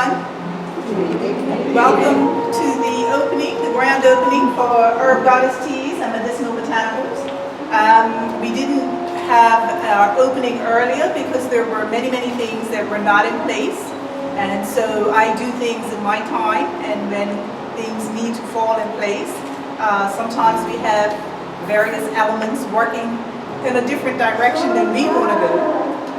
everyone. Welcome to the grand opening for Herbgoddess Teas and Medicinal Botanicals. We didn't have our opening earlier because there were many things that were not in place. And so I do things in my time, and when things need to fall in place, sometimes we have various elements working in a different direction than we want to go.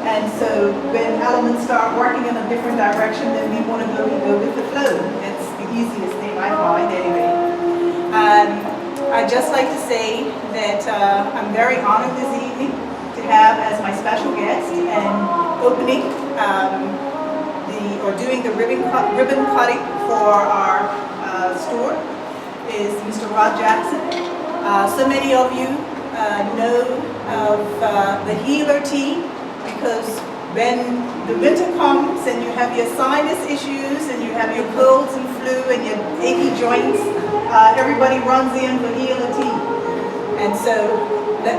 And so when elements start working in a different direction than we want to go, we go with the flow. It's the easiest thing I find anyway. I'd just like to say that I'm very honored this evening to have as my special guest and opening doing the ribbon cutting for our store is Mr. Rod Jackson. So many of you know of the healer tea, because when the winter comes and you have your sinus issues and you have your colds and flu and your achy joints, everybody runs in for healer tea. And so,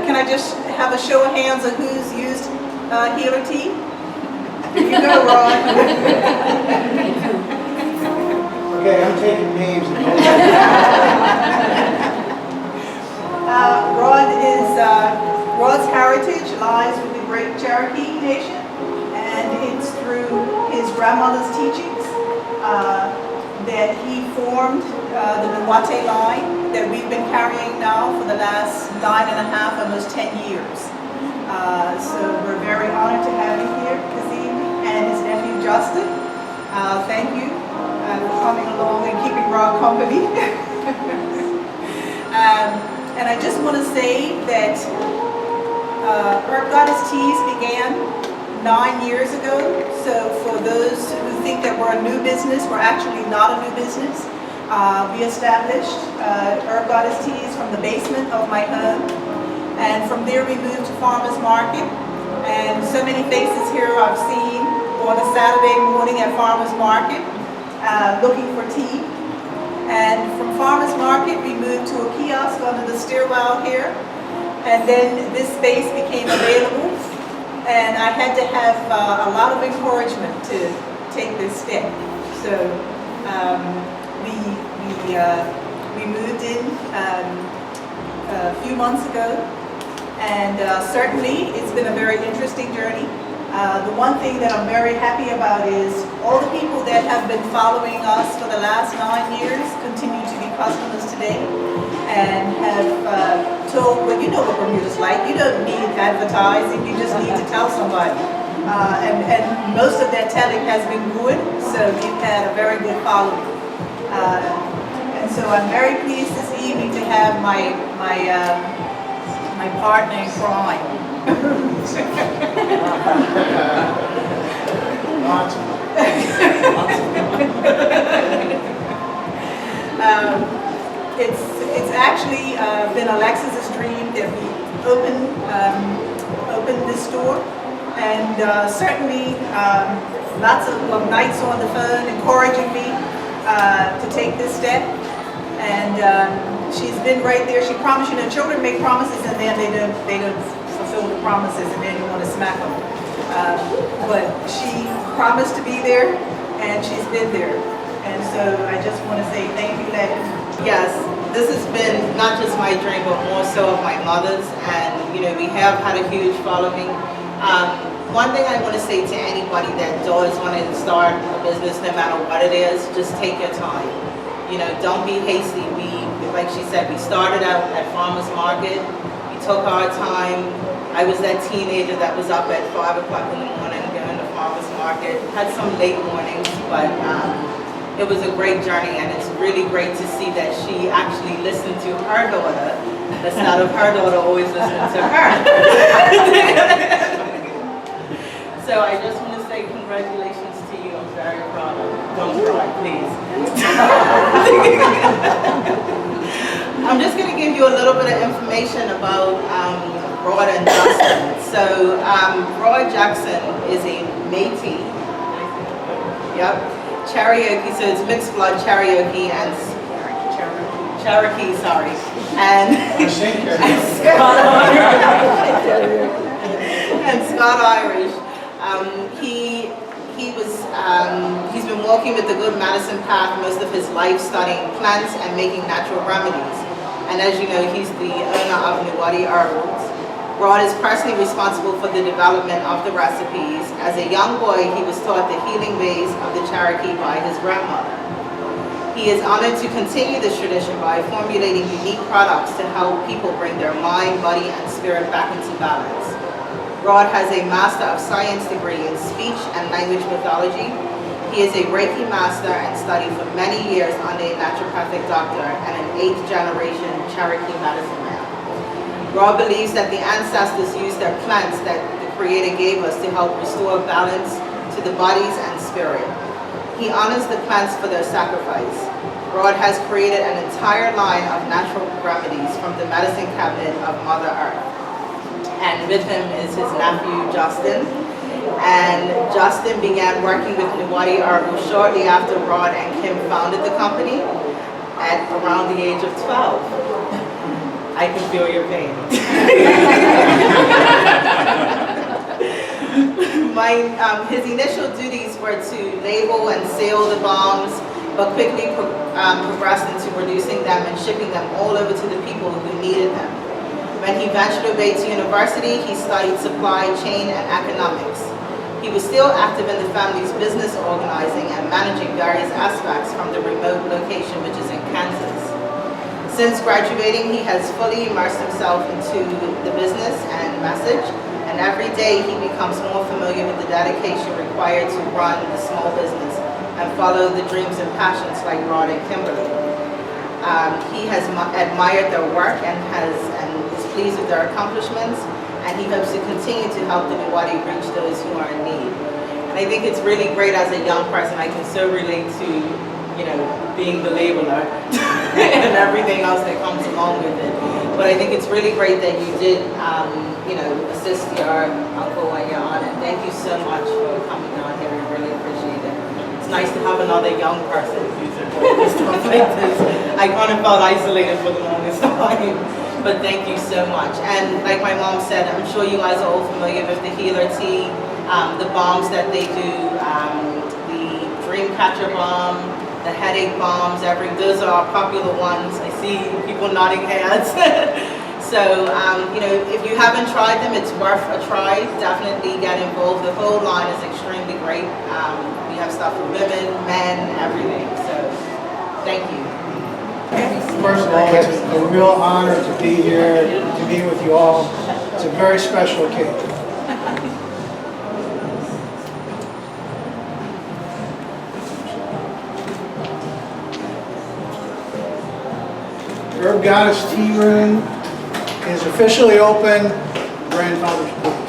can I just have a show of hands of who's used healer tea? You go, Rod. Okay, I'm taking names. Rod's heritage lies with the great Cherokee Nation, and it's through his grandmother's teachings that he formed the Nuwate line that we've been carrying now for the last 9.5, almost 10 years. So we're very honored to have him here this evening, and his nephew Justin. Thank you for coming along and keeping Rod company. And I just want to say that Herbgoddess Teas began 9 years ago. So for those who think that we're a new business, we're actually not a new business. We established Herbgoddess Teas from the basement of my home. And from there we moved to Farmers Market. And so many faces here I've seen on a Saturday morning at Farmers Market looking for tea. And from Farmers Market, we moved to a kiosk under the stairwell here. And then this space became available. And I had to have a lot of encouragement to take this step. So we moved in a few months ago. And certainly it's been a very interesting journey. The one thing that I'm very happy about is all the people that have been following us for the last 9 years continue to be customers today and have told, well, you know what Bermuda's like. You don't need advertising, you just need to tell somebody. And most of that telling has been good, so we've had a very good following. And so I'm very pleased this evening to have my partner in crime. It's actually been Alexis's dream that we open this store, and certainly lots of nights on the phone encouraging me to take this step. And she's been right there. She promised, you know, children make promises and then they don't fulfill the promises, and then you want to smack them. But she promised to be there, and she's been there. And so I just want to say thank you, Letty. Yes, this has been not just my dream, but more so of my mother's. And you know, we have had a huge following. One thing I want to say to anybody that does want to start a business, no matter what it is, just take your time. You know, don't be hasty. Like she said, we started out at Farmers Market. We took our time. I was that teenager that was up at 5 o'clock in the morning going to Farmers Market. Had some late mornings, but it was a great journey, and it's really great to see that she actually listened to her daughter instead of her daughter always listening to her. So I just want to say congratulations to you. I'm very proud of you. Don't cry, please. I'm just going to give you a little bit of information about Rod and Justin. So Rod Jackson is a Métis. Yep. Cherokee, so it's mixed blood Cherokee and Cherokee, sorry. And Scott Irish. He was he's been walking with the good medicine path most of his life, studying plants and making natural remedies. And as you know, he's the owner of Nuwadi Herbgoddess. Rod is personally responsible for the development of the recipes. As a young boy, he was taught the healing ways of the Cherokee by his grandmother. He is honored to continue this tradition by formulating unique products to help people bring their mind, body, and spirit back into balance. Rod has a Master of Science degree in Speech and Language Pathology. He is a Reiki Master and studied for many years under a naturopathic doctor and an 8th generation Cherokee medicine man. Rod believes that the ancestors used their plants that the Creator gave us to help restore balance to the bodies and spirit. He honors the plants for their sacrifice. Rod has created an entire line of natural remedies from the medicine cabinet of Mother Earth. And with him is his nephew, Justin. And Justin began working with Nuwadi Herbal shortly after Rod and Kim founded the company at around the age of 12. I can feel your pain. His initial duties were to label and seal the bombs, but quickly progressed into producing them and shipping them all over to the people who needed them. When he ventured away to university, he studied supply chain and economics. He was still active in the family's business organizing and managing various aspects from the remote location, which is in Kansas. Since graduating, he has fully immersed himself into the business and message, and every day he becomes more familiar with the dedication required to run a small business and follow the dreams and passions like Rod and Kimberly. He has admired their work and is pleased with their accomplishments, and he hopes to continue to help the Nuwadi reach those who are in need. And I think it's really great as a young person. I can so relate to, being the labeler and everything else that comes along with it. But I think it's really great that you did, assist your uncle and your aunt. And thank you so much for coming down here. I really appreciate it. It's nice to have another young person who's involved in stuff like this. I kind of felt isolated for the longest time. But thank you so much. And like my mom said, I'm sure you guys are all familiar with the healer tea, the bombs that they do, the dream catcher bomb, the headache bombs, those are popular ones. I see people nodding heads. So, if you haven't tried them, it's worth a try. Definitely get involved. The whole line is extremely great. We have stuff for women, men, everything. So, thank you. First of all, it's a real honor to be here, to be with you all. It's a very special occasion. Herbgoddess Tea Room is officially open. Grandfather's Porch.